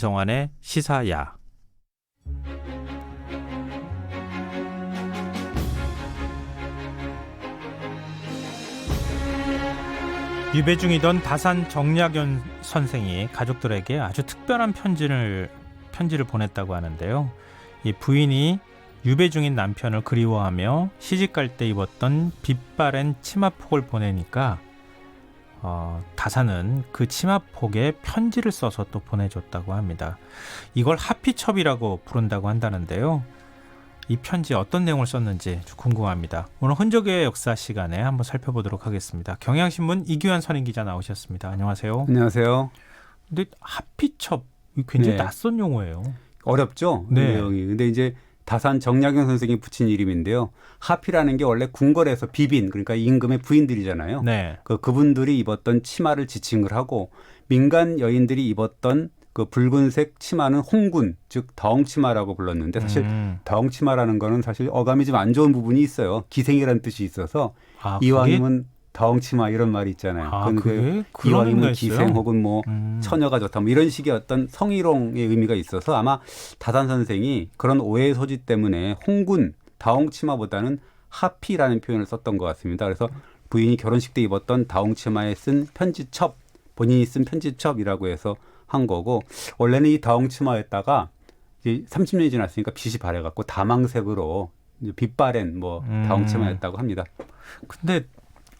진성환의 시사야. 유배 중이던 다산 정약용 선생이 가족들에게 아주 특별한 편지를 보냈다고 하는데요. 이 부인이 유배 중인 남편을 그리워하며 시집갈 때 입었던 빛바랜 치마폭을 보내니까 다산은 그 치마폭에 편지를 써서 또 보내줬다고 합니다. 이걸 하피첩이라고 부른다고 한다는데요. 이 편지 어떤 내용을 썼는지 궁금합니다. 오늘 흔적의 역사 시간에 한번 살펴보도록 하겠습니다. 경향신문 이규환 선임기자 나오셨습니다. 안녕하세요. 안녕하세요. 근데 하피첩 굉장히 낯선 용어예요. 어렵죠? 네. 내용이. 근데 이제 다산 정약용 선생이 붙인 이름인데요. 하피라는 게 원래 궁궐에서 비빈, 그러니까 임금의 부인들이잖아요. 네. 그분들이 입었던 치마를 지칭을 하고 민간 여인들이 입었던 그 붉은색 치마는 홍군, 즉 덩치마라고 불렀는데 사실 덩치마라는 거는 사실 어감이 좀 안 좋은 부분이 있어요. 기생이라는 뜻이 있어서 이왕이면 덩치마 이런 말이 있잖아요. 그게 이왕이면 기생 혹은 뭐 처녀가 좋다 뭐 이런 식의 어떤 성희롱의 의미가 있어서 아마 다산 선생이 그런 오해의 소지 때문에 홍군, 다홍치마보다는 하피라는 표현을 썼던 것 같습니다. 그래서 부인이 결혼식 때 입었던 다홍치마에 쓴 편지첩, 본인이 쓴 편지첩이라고 해서 한 거고, 원래는 이 다홍치마에다가 이제 30년이 지났으니까 빛이 바래갖고 다망색으로 빛바랜 뭐 다홍치마였다고 합니다. 근데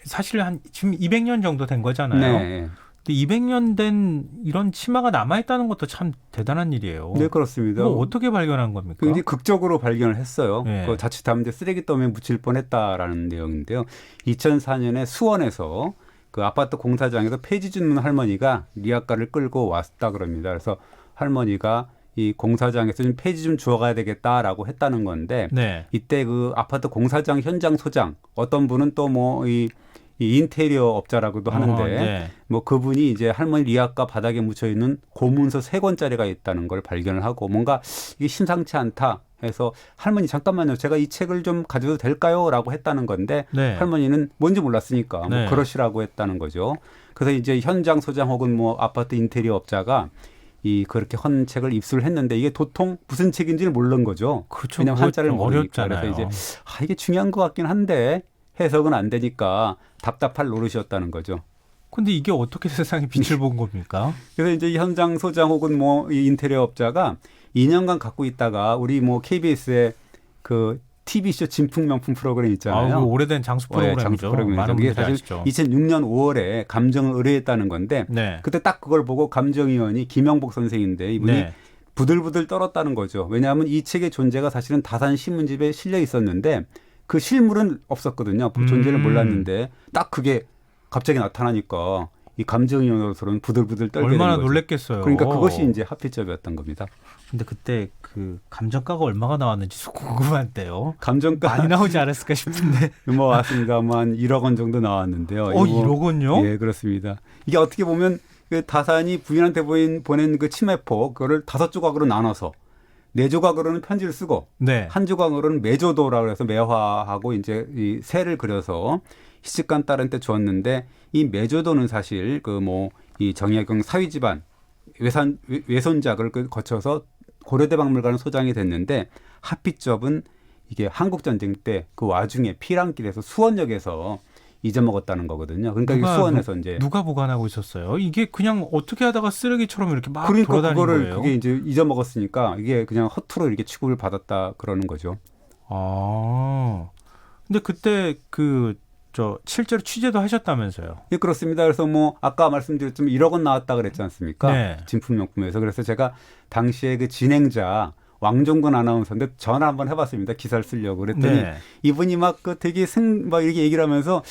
사실 지금 200년 정도 된 거잖아요. 네. 근데 200년 된 이런 치마가 남아있다는 것도 참 대단한 일이에요. 네, 그렇습니다. 이거 어떻게 발견한 겁니까? 굉장히 극적으로 발견을 했어요. 네. 그 자칫하면 쓰레기더미에 묻힐 뻔했다라는 내용인데요. 2004년에 수원에서 그 아파트 공사장에서 폐지 줍는 할머니가 리아카를 끌고 왔다 그럽니다. 그래서 할머니가 이 공사장에서 좀 폐지 좀 주워가야 되겠다라고 했다는 건데, 네. 이때 그 아파트 공사장 현장 소장, 어떤 분은 또 뭐 이 인테리어 업자라고도 하는데, 네. 뭐 그분이 이제 할머니 리아카 바닥에 묻혀 있는 고문서 3권짜리가 있다는 걸 발견을 하고 뭔가 이게 심상치 않다 해서 할머니 잠깐만요, 제가 이 책을 좀 가져도 될까요? 라고 했다는 건데, 네. 할머니는 뭔지 몰랐으니까 네. 뭐 그러시라고 했다는 거죠. 그래서 이제 현장 소장 혹은 뭐 아파트 인테리어 업자가 그렇게 헌 책을 입수를 했는데 이게 도통 무슨 책인지를 모르는 거죠. 그렇죠. 왜냐하면 한자를 모르니까. 어렵잖아요. 그래서 이제 이게 중요한 것 같긴 한데 해석은 안 되니까 답답할 노릇이었다는 거죠. 근데 이게 어떻게 세상에 빛을 본 겁니까? 그래서 이제 현장 소장 혹은 뭐 이 인테리어 업자가 2년간 갖고 있다가 우리 뭐 KBS의 그 TV쇼 진풍명품 프로그램 있잖아요. 오래된 장수 프로그램이죠. 장수 프로그램이죠. 많은 그게 분들이 사실 아시죠. 2006년 5월에 감정을 의뢰했다는 건데, 네. 그때 딱 그걸 보고 감정위원이 김영복 선생인데 이분이 네. 부들부들 떨었다는 거죠. 왜냐하면 이 책의 존재가 사실은 다산 신문집에 실려 있었는데 그 실물은 없었거든요. 존재를 몰랐는데 딱 그게 갑자기 나타나니까 이 감정위원으로서는 부들부들 떨게 되는 거죠. 얼마나 놀랬겠어요. 그러니까 그것이 이제 하피점이었던 겁니다. 근데 그때 그 감정가가 얼마가 나왔는지 궁금한데요. 감정가 많이 나오지 않았을까 싶은데. 뭐 왔습니다. 한 1억 원 정도 나왔는데요. 1억 원요? 예, 그렇습니다. 이게 어떻게 보면 그 다산이 부인한테 보낸 그 치매포 그거를 5조각으로 나눠서 4조각으로는 편지를 쓰고, 네. 한 조각으로는 매조도라고 해서 매화하고 이제 이 새를 그려서 시집간 딸한테 주었는데, 이 매조도는 사실 그 뭐 이 정약용 사위 집안 외손작을 거쳐서 고려대박물관 소장이 됐는데, 하피점은 이게 한국전쟁 때 그 와중에 피랑길에서 수원역에서 잊어먹었다는 거거든요. 그러니까 수원에서 이제 누가 보관하고 있었어요? 이게 그냥 어떻게 하다가 쓰레기처럼 이렇게 막 그러니까 돌아다닌 그거를 거예요? 그게 이제 잊어먹었으니까 이게 그냥 허투루 이렇게 취급을 받았다 그러는 거죠. 근데 그때 실제로 취재도 하셨다면서요? 예, 그렇습니다. 그래서 뭐 아까 말씀드렸지만 1억 원 나왔다 그랬지 않습니까? 네. 진품명품에서. 그래서 제가 당시에 그 진행자 왕종근 아나운서인데 전화 한번 해봤습니다. 기사를 쓰려고 그랬더니 네. 이분이 막 되게 막 이렇게 얘기를 하면서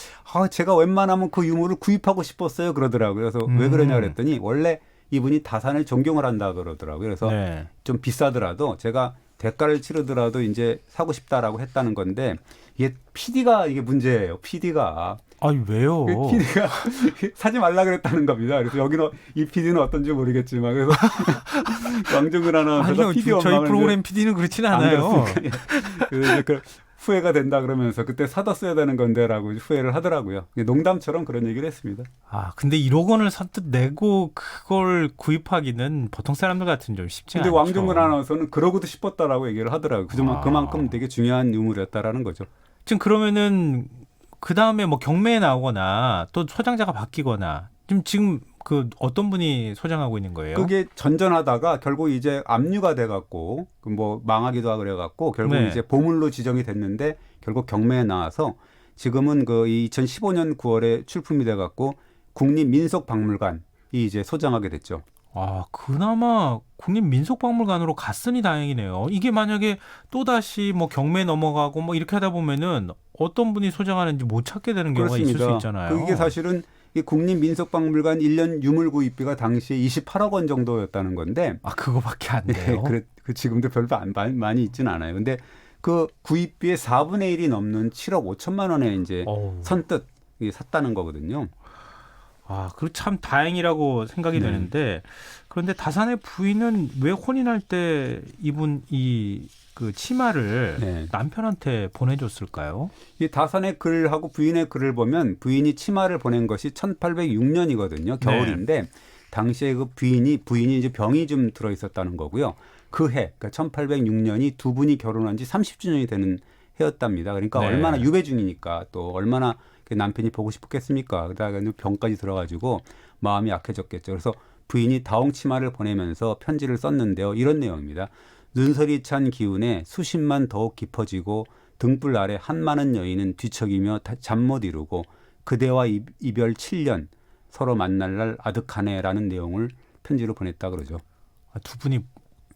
제가 웬만하면 그 유물을 구입하고 싶었어요 그러더라고요. 그래서 왜 그러냐 그랬더니 원래 이분이 다산을 존경을 한다 그러더라고요. 그래서 네. 좀 비싸더라도 제가 대가를 치르더라도 이제 사고 싶다라고 했다는 건데, 이게 PD가 이게 문제예요. PD가. 아니 왜요? PD가 사지 말라 그랬다는 겁니다. 그래서 여기는 이 PD는 어떤지 모르겠지만, 그래서 왕종근 아나운서가 PD 저희 프로그램 PD는 그렇지는 않아요. 후회가 된다 그러면서 그때 사다 써야 되는 건데라고 후회를 하더라고요. 농담처럼 그런 얘기를 했습니다. 아, 근데 1억 원을 선뜻 내고 그걸 구입하기는 보통 사람들 같은 좀 쉽지 근데 않죠. 왕종근 아나운서는 그러고도 싶었다라고 얘기를 하더라고요. 그만큼 되게 중요한 유물이었다라는 거죠. 지금 그러면은 그 다음에 뭐 경매에 나오거나 또 소장자가 바뀌거나 지금 그 어떤 분이 소장하고 있는 거예요? 그게 전전하다가 결국 이제 압류가 돼갖고 뭐 망하기도 하고 그래갖고 결국 네. 이제 보물로 지정이 됐는데 결국 경매에 나와서 지금은 그 2015년 9월에 출품이 돼갖고 국립민속박물관이 이제 소장하게 됐죠. 아, 그나마 국립민속박물관으로 갔으니 다행이네요. 이게 만약에 또다시 뭐 경매 넘어가고 뭐 이렇게 하다 보면은 어떤 분이 소장하는지 못 찾게 되는 경우가 있을 수 있잖아요. 그게 사실은 이 국립민속박물관 1년 유물 구입비가 당시에 28억 원 정도였다는 건데. 아, 그거밖에 안 돼요? 네, 그 지금도 별로 많이 있지는 않아요. 근데 그 구입비의 4분의 1이 넘는 7억 5천만 원에 이제 선뜻 샀다는 거거든요. 아, 그 참 다행이라고 생각이 네. 되는데, 그런데 다산의 부인은 왜 혼인할 때 입은 그 치마를 네. 남편한테 보내줬을까요? 이 다산의 글하고 부인의 글을 보면 부인이 치마를 보낸 것이 1806년이거든요. 겨울인데 당시에 그 부인이 이제 병이 좀 들어 있었다는 거고요. 그 해, 그러니까 1806년이 두 분이 결혼한 지 30주년이 되는 해였답니다. 그러니까 네. 얼마나 유배 중이니까 또 얼마나 남편이 보고 싶었겠습니까? 그러다가 병까지 들어가지고 마음이 약해졌겠죠. 그래서 부인이 다홍 치마를 보내면서 편지를 썼는데요. 이런 내용입니다. 눈설이 찬 기운에 수심만 더욱 깊어지고 등불 아래 한많은 여인은 뒤척이며 잠 못 이루고 그대와 이별 7년 서로 만날 날 아득하네라는 내용을 편지로 보냈다 그러죠. 아, 두 분이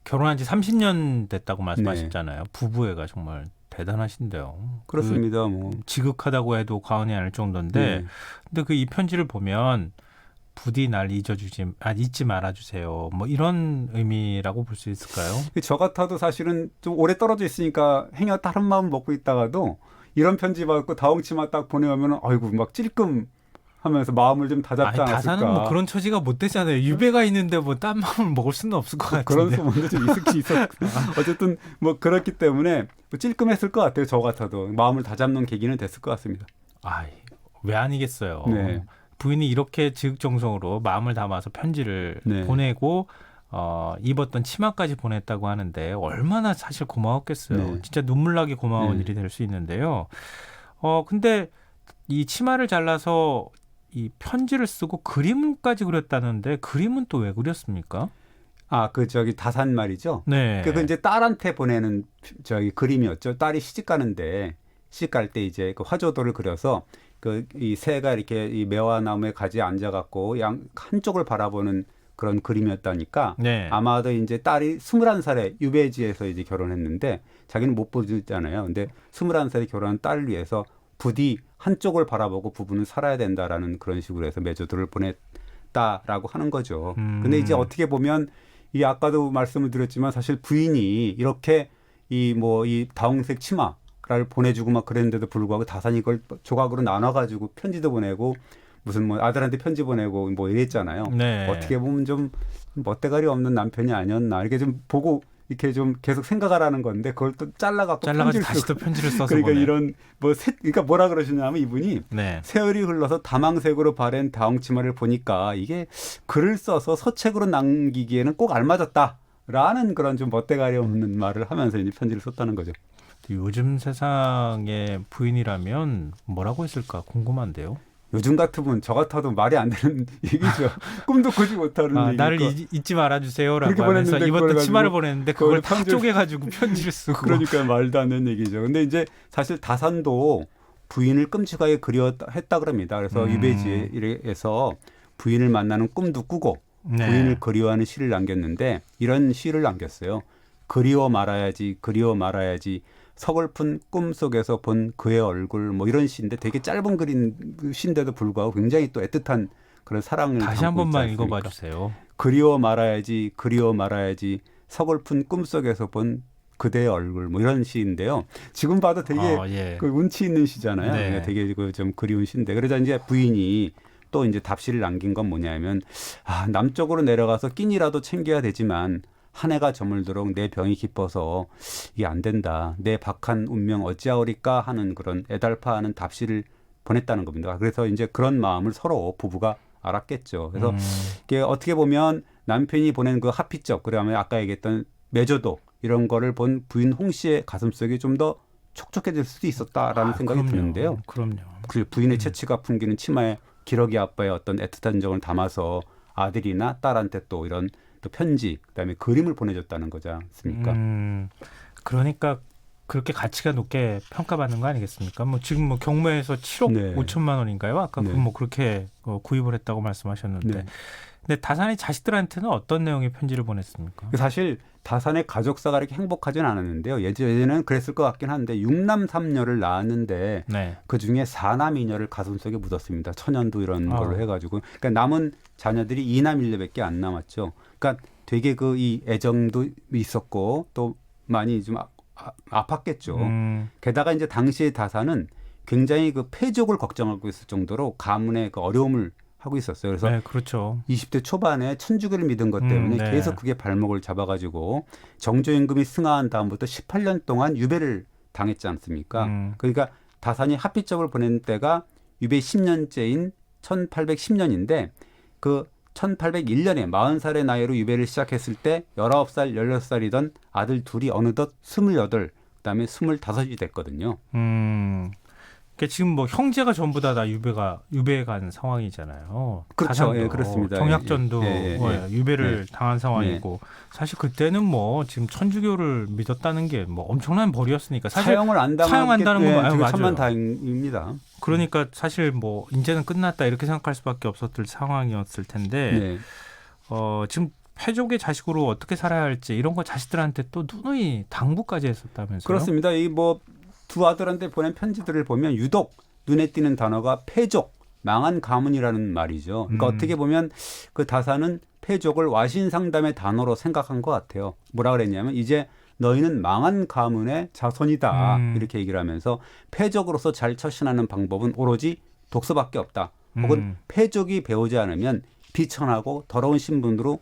결혼한 지 30년 됐다고 말씀하셨잖아요. 부부애가 정말 대단하신데요. 그렇습니다. 지극하다고 해도 과언이 아닐 정도인데, 근데 그 이 편지를 보면 부디 날 잊지 말아주세요. 뭐 이런 의미라고 볼 수 있을까요? 저 같아도 사실은 좀 오래 떨어져 있으니까 행여 다른 마음 먹고 있다가도 이런 편지 받고 다홍치마 딱 보내오면 아이고 막 찔끔 하면서 마음을 좀 다잡지 않았을까. 다산은 뭐 그런 처지가 못 되잖아요. 유배가 있는데 뭐 딴 마음을 먹을 수는 없을 것 같은데. 그런 소문도 좀 있었. 어쨌든 뭐 그렇기 때문에 뭐 찔끔했을 것 같아요. 저 같아도 마음을 다잡는 계기는 됐을 것 같습니다. 왜 아니겠어요. 네. 부인이 이렇게 지극정성으로 마음을 담아서 편지를 보내고 입었던 치마까지 보냈다고 하는데 얼마나 사실 고마웠겠어요. 네. 진짜 눈물 나게 고마운 일이 될 수 있는데요. 근데 이 치마를 잘라서 이 편지를 쓰고 그림까지 그렸다는데 그림은 또 왜 그렸습니까? 다산 말이죠. 네. 그 이제 딸한테 보내는 그림이었죠. 딸이 시집 가는데 시집 갈 때 이제 그 화조도를 그려서 이 새가 이렇게 이 매화 나무에 가지에 앉아갖고 한쪽을 바라보는 그런 그림이었다니까. 네. 아마도 이제 딸이 21살에 유배지에서 이제 결혼했는데 자기는 못 보잖아요. 근데 21살에 결혼한 딸을 위해서 부디 한쪽을 바라보고 부부는 살아야 된다라는 그런 식으로 해서 매조도를 보냈다라고 하는 거죠. 근데 이제 어떻게 보면 이 아까도 말씀을 드렸지만 사실 부인이 이렇게 이 다홍색 치마를 보내주고 막 그랬는데도 불구하고 다산이 이걸 조각으로 나눠가지고 편지도 보내고 무슨 아들한테 편지 보내고 뭐 이랬잖아요. 네. 어떻게 보면 좀 멋대가리 없는 남편이 아니었나 이렇게 좀 보고 이렇게 좀 계속 생각하라는 건데 그걸 또 잘라갖고 다시 또 편지를 써서 그러니까 보내. 이런 그러니까 뭐라 그러시냐면 이분이 네. 세월이 흘러서 다망색으로 바랜 다홍치마를 보니까 이게 글을 써서 서책으로 남기기에는 꼭 알맞았다라는 그런 좀 멋대가리 없는 말을 하면서 이제 편지를 썼다는 거죠. 요즘 세상의 부인이라면 뭐라고 했을까 궁금한데요. 요즘 같으면 저 같아도 말이 안 되는 얘기죠. 꿈도 꾸지 못하는 얘기니까. 나를 잊지 말아주세요라고 하면서 입었던 치마를 보냈는데 그걸 다 쪼개가지고 편지를 쓰고. 그러니까 말도 안 되는 얘기죠. 근데 이제 사실 다산도 부인을 끔찍하게 그리웠다 그럽니다. 그래서 유배지에서 부인을 만나는 꿈도 꾸고 부인을 그리워하는 시를 남겼는데 이런 시를 남겼어요. 그리워 말아야지 그리워 말아야지 서글픈 꿈속에서 본 그의 얼굴 뭐 이런 시인데 되게 짧은 시인데도 불구하고 굉장히 또 애틋한 그런 사랑을 다시 한 번만 읽어봐 주세요. 그리워 말아야지 그리워 말아야지 서글픈 꿈속에서 본 그대의 얼굴 뭐 이런 시인데요. 지금 봐도 되게 그 운치 있는 시잖아요. 네. 그러니까 되게 좀 그리운 시인데 그러자 이제 부인이 또 이제 답시를 남긴 건 뭐냐면 남쪽으로 내려가서 끼니라도 챙겨야 되지만 한 해가 저물도록 내 병이 깊어서 이게 안 된다. 내 박한 운명 어찌하오리까 하는 그런 애달파하는 답시를 보냈다는 겁니다. 그래서 이제 그런 마음을 서로 부부가 알았겠죠. 그래서 이게 어떻게 보면 남편이 보낸 그 하피적, 그다음에 아까 얘기했던 매조도 이런 거를 본 부인 홍 씨의 가슴속이 좀 더 촉촉해질 수도 있었다라는 생각이 그럼요. 드는데요. 그럼요. 그 부인의 채취가 풍기는 치마에 기러기 아빠의 어떤 애틋한 정을 담아서 아들이나 딸한테 또 이런 또 편지, 그다음에 그림을 보내줬다는 거지 않습니까? 그러니까 그렇게 가치가 높게 평가받는 거 아니겠습니까? 뭐 지금 뭐 경매에서 7억 네. 5천만 원인가요? 아까 네. 뭐 그렇게 구입을 했다고 말씀하셨는데, 네. 근데 다산의 자식들한테는 어떤 내용의 편지를 보냈습니까? 사실 다산의 가족사가 이렇게 행복하진 않았는데요. 예전에는 그랬을 것 같긴 한데 6남 3녀를 낳았는데 네. 그중에 4남 2녀를 가슴속에 묻었습니다. 천연두 이런 걸로 해가지고. 그러니까 남은 자녀들이 2남 1녀밖에 안 남았죠. 그러니까 되게 그 이 애정도 있었고 또 많이 좀 아팠겠죠. 게다가 이제 당시의 다산은 굉장히 그 폐족을 걱정하고 있을 정도로 가문의 그 어려움을 하고 있었어요. 그래서 네, 그렇죠. 20대 초반에 천주교를 믿은 것 때문에 네. 계속 그게 발목을 잡아가지고 정조임금이 승하한 다음부터 18년 동안 유배를 당했지 않습니까? 그러니까 다산이 하피적을 보낸 때가 유배 10년째인 1810년인데 그 1801년에 40살의 나이로 유배를 시작했을 때 19살, 16살이던 아들 둘이 어느덧 28, 그다음에 25이 됐거든요. 그러니까 지금 뭐 형제가 전부 다 유배에 간 상황이잖아요. 그렇죠. 다산도, 예, 그렇습니다. 정약전도 유배를 당한 상황이고, 사실 그때는 뭐 지금 천주교를 믿었다는 게 뭐 엄청난 벌이었으니까 사실 사형을 안 사용한다는 건 되게 천만다행입니다. 그러니까 사실 뭐 이제는 끝났다 이렇게 생각할 수밖에 없었을 상황이었을 텐데 네. 지금 패족의 자식으로 어떻게 살아야 할지 이런 거 자식들한테 또 누누이 당부까지 했었다면서요? 그렇습니다. 이 뭐 두 아들한테 보낸 편지들을 보면 유독 눈에 띄는 단어가 패족, 망한 가문이라는 말이죠. 그러니까 어떻게 보면 그 다산은 패족을 와신상담의 단어로 생각한 것 같아요. 뭐라 그랬냐면 이제 너희는 망한 가문의 자손이다 이렇게 얘기를 하면서 패족으로서 잘 처신하는 방법은 오로지 독서밖에 없다. 혹은 패족이 배우지 않으면 비천하고 더러운 신분으로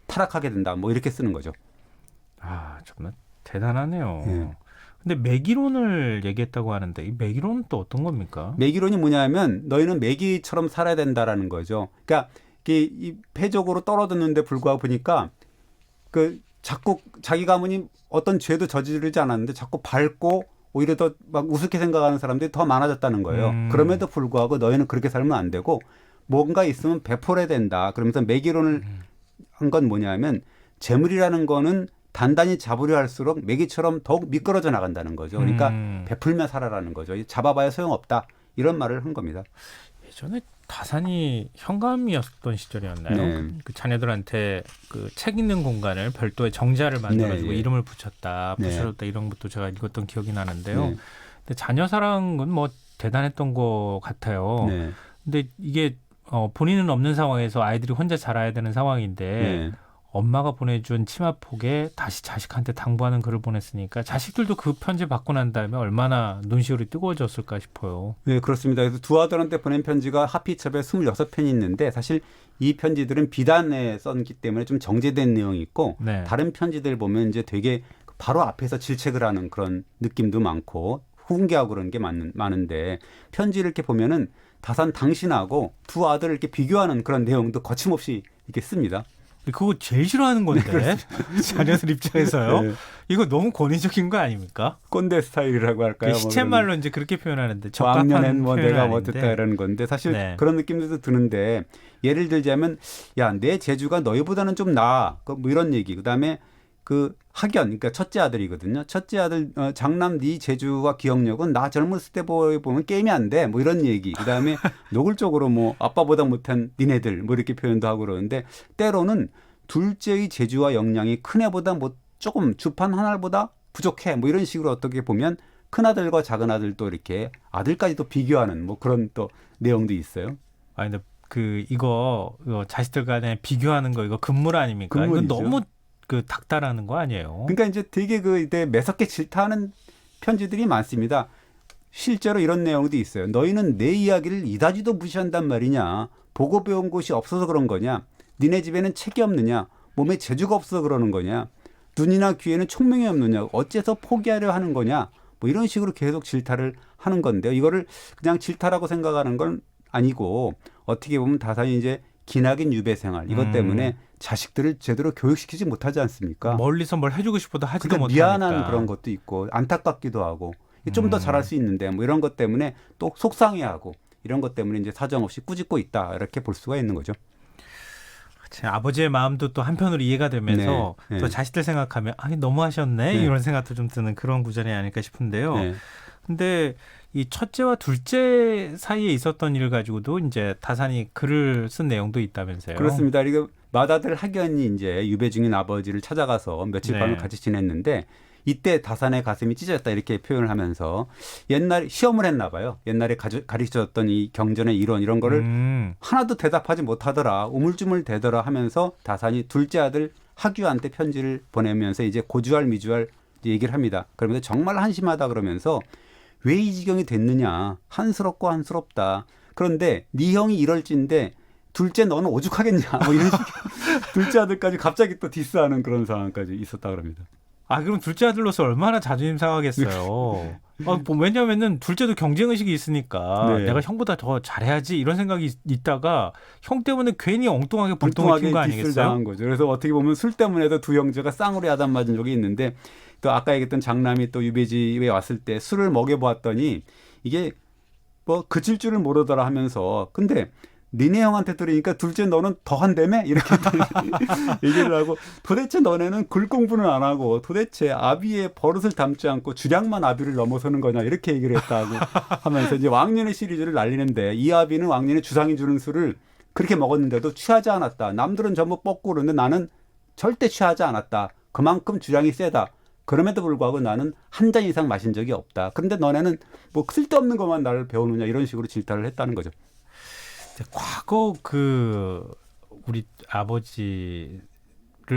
타락하게 된다. 뭐 이렇게 쓰는 거죠. 아, 정말 대단하네요. 네. 근데 매기론을 얘기했다고 하는데 이 매기론은 또 어떤 겁니까? 매기론이 뭐냐면 너희는 매기처럼 살아야 된다라는 거죠. 그러니까 이 패족으로 떨어졌는데 불구하고 보니까 그 자꾸 자기 가문이 어떤 죄도 저지르지 않았는데 자꾸 밟고 오히려 더 막 우습게 생각하는 사람들이 더 많아졌다는 거예요. 그럼에도 불구하고 너희는 그렇게 살면 안 되고 뭔가 있으면 베풀어야 된다. 그러면서 매기론을 한 건 뭐냐면 재물이라는 거는 단단히 잡으려 할수록 매기처럼 더욱 미끄러져 나간다는 거죠. 그러니까 베풀며 살아라는 거죠. 잡아봐야 소용없다. 이런 말을 한 겁니다. 예전에 다산이 현감이었던 시절이었나요? 네. 그 자녀들한테 그 책 읽는 공간을 별도의 정자를 만들어주고 네, 예. 이름을 붙였다, 네. 붙여줬다 이런 것도 제가 읽었던 기억이 나는데요. 네. 근데 자녀 사랑은 뭐 대단했던 것 같아요. 네. 근데 이게 본인은 없는 상황에서 아이들이 혼자 자라야 되는 상황인데 네. 엄마가 보내준 치마폭에 다시 자식한테 당부하는 글을 보냈으니까 자식들도 그 편지 받고 난 다음에 얼마나 눈시울이 뜨거워졌을까 싶어요. 네, 그렇습니다. 그래서 두 아들한테 보낸 편지가 하피첩에 26편이 있는데 사실 이 편지들은 비단에 썼기 때문에 좀 정제된 내용이 있고 네. 다른 편지들 보면 이제 되게 바로 앞에서 질책을 하는 그런 느낌도 많고 훈계하고 그런 게 많은데 편지를 이렇게 보면은 다산 당신하고 두 아들을 이렇게 비교하는 그런 내용도 거침없이 이렇게 씁니다. 그거 제일 싫어하는 건데 자녀들 입장에서요. 네. 이거 너무 권위적인 거 아닙니까? 꼰대 스타일이라고 할까요? 시쳇말로 이제 그렇게 표현하는데 왕년엔 뭐 표현은 내가 아닌데. 못했다 이러는 건데 사실 네. 그런 느낌도 드는데 예를 들자면 야, 내 재주가 너희보다는 좀 나아. 뭐 이런 얘기. 그다음에 그 학연, 그러니까 첫째 아들이거든요. 첫째 아들 장남 네 재주와 기억력은 나 젊었을 때 보면 게임이 안 돼. 뭐 이런 얘기. 그다음에 노골적으로 뭐 아빠보다 못한 니네들 뭐 이렇게 표현도 하고 그러는데 때로는 둘째의 재주와 역량이 큰애보다 뭐 조금 주판 한 알보다 부족해. 뭐 이런 식으로 어떻게 보면 큰아들과 작은아들도 이렇게 아들까지도 비교하는 뭐 그런 또 내용도 있어요. 아 근데 이거 자식들 간에 비교하는 거 이거 금물 아닙니까? 이거 금물이죠. 너무 닥달하는 거 아니에요? 그러니까 이제 되게 이때 매섭게 질타하는 편지들이 많습니다. 실제로 이런 내용도 있어요. 너희는 내 이야기를 이다지도 무시한단 말이냐. 보고 배운 곳이 없어서 그런 거냐. 니네 집에는 책이 없느냐. 몸에 재주가 없어서 그러는 거냐. 눈이나 귀에는 총명이 없느냐, 어째서 포기하려 하는 거냐, 뭐 이런 식으로 계속 질타를 하는 건데요. 이거를 그냥 질타라고 생각하는 건 아니고 어떻게 보면 다산이 이제 기나긴 유배 생활 이것 때문에 자식들을 제대로 교육시키지 못하지 않습니까? 멀리서 뭘 해주고 싶어도 하지도 그러니까 못하니까. 미안한 그런 것도 있고 안타깝기도 하고 좀 더 잘할 수 있는데 뭐 이런 것 때문에 또 속상해하고 이런 것 때문에 이제 사정없이 꾸짖고 있다 이렇게 볼 수가 있는 거죠. 제 아버지의 마음도 또 한편으로 이해가 되면서 네, 또 네. 자식들 생각하면 너무 하셨네 네. 이런 생각도 좀 드는 그런 구절이 아닐까 싶은데요. 네. 근데 이 첫째와 둘째 사이에 있었던 일 가지고도 이제 다산이 글을 쓴 내용도 있다면서요. 그렇습니다. 이거 맏아들 학연이 이제 유배 중인 아버지를 찾아가서 며칠 밤을 네. 같이 지냈는데 이때 다산의 가슴이 찢어졌다 이렇게 표현을 하면서 옛날 시험을 했나 봐요. 옛날에 가르쳐줬던 이 경전의 이론 이런 거를 하나도 대답하지 못하더라. 우물쭈물 대더라 하면서 다산이 둘째 아들 학유한테 편지를 보내면서 이제 고주할 미주할 얘기를 합니다. 그러면서 정말 한심하다 그러면서 왜 이 지경이 됐느냐. 한스럽고 한스럽다. 그런데 네 형이 이럴진데 둘째 너는 오죽하겠냐. 뭐 이런 식의 둘째 아들까지 갑자기 또 디스하는 그런 상황까지 있었다 그럽니다. 그럼 둘째 아들로서 얼마나 자존심 상하겠어요. 뭐 왜냐면은 둘째도 경쟁 의식이 있으니까 네. 내가 형보다 더 잘해야지 이런 생각이 있다가 형 때문에 괜히 엉뚱하게 불똥을 튄 거 디스를 아니겠어요? 당한 거죠. 그래서 어떻게 보면 술 때문에도 두 형제가 쌍으로 야단 맞은 적이 있는데 또 아까 얘기했던 장남이 또 유배지에 왔을 때 술을 먹여보았더니 이게 뭐 그칠 줄을 모르더라 하면서 근데 니네 형한테 들으니까 둘째 너는 더 한다며? 이렇게 얘기를 하고 도대체 너네는 글 공부는 안 하고 도대체 아비의 버릇을 담지 않고 주량만 아비를 넘어서는 거냐 이렇게 얘기를 했다고 하면서 이제 왕년의 시리즈를 날리는데 이 아비는 왕년의 주상이 주는 술을 그렇게 먹었는데도 취하지 않았다. 남들은 전부 뻗고 그러는데 나는 절대 취하지 않았다. 그만큼 주량이 세다. 그럼에도 불구하고 나는 한 잔 이상 마신 적이 없다. 그런데 너네는 뭐 쓸데없는 것만 나를 배우느냐 이런 식으로 질타를 했다는 거죠. 과거 우리 아버지를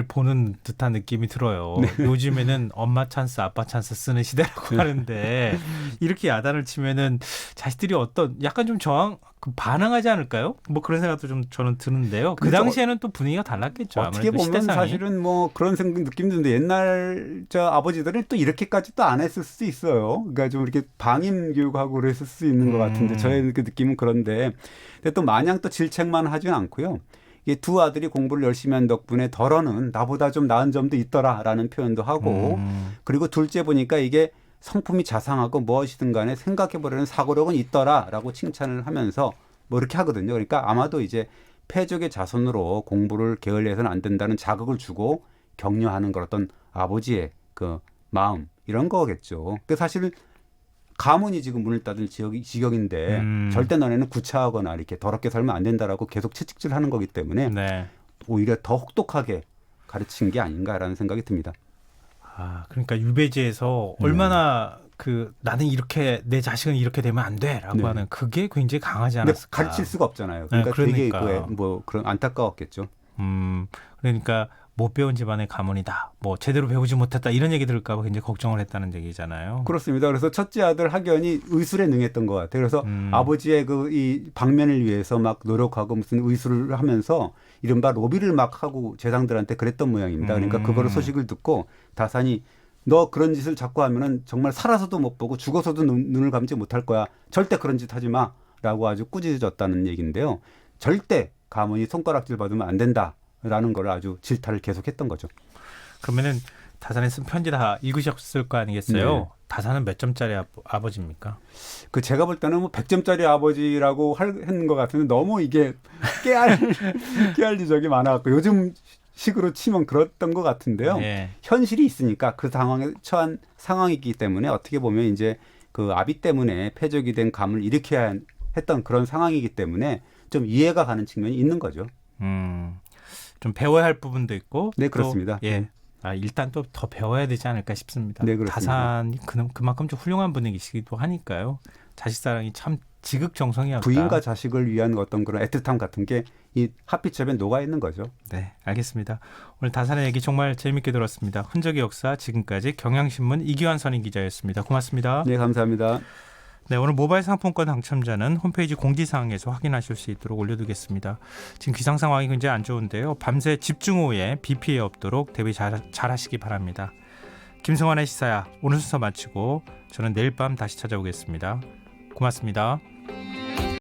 보는 듯한 느낌이 들어요. 요즘에는 엄마 찬스, 아빠 찬스 쓰는 시대라고 하는데 이렇게 야단을 치면은 자식들이 약간 좀 반항하지 않을까요? 뭐 그런 생각도 좀 저는 드는데요. 그 그래서 당시에는 또 분위기가 달랐겠죠. 어떻게 아무래도 보면 시대상이. 사실은 뭐 그런 느낌 드는데 옛날 아버지들은 또 이렇게까지 또 안 했을 수 있어요. 그러니까 좀 이렇게 방임 교육하고 그랬을 수 있는 것 같은데 저의 그 느낌은 그런데 근데 또 마냥 또 질책만 하지는 않고요. 이게 두 아들이 공부를 열심히 한 덕분에 덜어는 나보다 좀 나은 점도 있더라라는 표현도 하고 그리고 둘째 보니까 이게 성품이 자상하고 무엇이든 간에 생각해보려는 사고력은 있더라라고 칭찬을 하면서 뭐 이렇게 하거든요. 그러니까 아마도 이제 패족의 자손으로 공부를 게을리해서는 안 된다는 자극을 주고 격려하는 그런 어떤 아버지의 그 마음 이런 거겠죠. 그 사실은 가문이 지금 문을 닫을 지경인데 절대 너네는 구차하거나 이렇게 더럽게 살면 안 된다라고 계속 채찍질하는 거기 때문에 네. 오히려 더 혹독하게 가르친 게 아닌가라는 생각이 듭니다. 그러니까 유배지에서 얼마나 나는 이렇게 내 자식은 이렇게 되면 안 돼라고 하는 그게 굉장히 강하지 근데 않았을까. 가르칠 수가 없잖아요. 그러니까 되게 뭐 그런 안타까웠겠죠. 그러니까 못 배운 집안의 가문이다. 뭐 제대로 배우지 못했다. 이런 얘기 들을까 봐 굉장히 걱정을 했다는 얘기잖아요. 그렇습니다. 그래서 첫째 아들 학연이 의술에 능했던 것 같아요. 그래서 아버지의 이 방면을 위해서 막 노력하고 무슨 의술을 하면서 이른바 로비를 막 하고 재상들한테 그랬던 모양입니다. 그러니까 그거를 소식을 듣고 다산이 너 그런 짓을 자꾸 하면은 정말 살아서도 못 보고 죽어서도 눈을 감지 못할 거야. 절대 그런 짓 하지 마라고 아주 꾸짖었다는 얘기인데요. 절대 가문이 손가락질 받으면 안 된다라는 걸 아주 질타를 계속했던 거죠. 그러면은 다산에 쓴 편지 다 읽으셨을 거 아니겠어요? 네. 다산은 몇 점짜리 아버지입니까? 제가 볼 때는 뭐 100점짜리 아버지라고 하는 것 같은데 너무 이게 깨알 지적이 많아갖고 요즘 식으로 치면 그랬던 것 같은데요. 네. 현실이 있으니까 그 상황에 처한 상황이기 때문에 어떻게 보면 이제 그 아비 때문에 패적이 된 감을 일으켜야 했던 그런 상황이기 때문에 좀 이해가 가는 측면이 있는 거죠. 좀 배워야 할 부분도 있고. 네, 그렇습니다. 예. 일단 또 더 배워야 되지 않을까 싶습니다. 네, 그렇습니다. 다산이 그만큼 좀 훌륭한 분이시기도 하니까요. 자식 사랑이 참 지극정성이었다. 부인과 자식을 위한 어떤 그런 애틋함 같은 게 이 핫피첩에 녹아 있는 거죠. 네, 알겠습니다. 오늘 다산의 얘기 정말 재밌게 들었습니다. 흔적의 역사 지금까지 경향신문 이규환 선임 기자였습니다. 고맙습니다. 네, 감사합니다. 네, 오늘 모바일 상품권 당첨자는 홈페이지 공지사항에서 확인하실 수 있도록 올려두겠습니다. 지금 기상 상황이 굉장히 안 좋은데요. 밤새 집중호우에 비 피해 없도록 대비 잘 하시기 바랍니다. 김성환의 시사야 오늘 순서 마치고 저는 내일 밤 다시 찾아오겠습니다. 고맙습니다.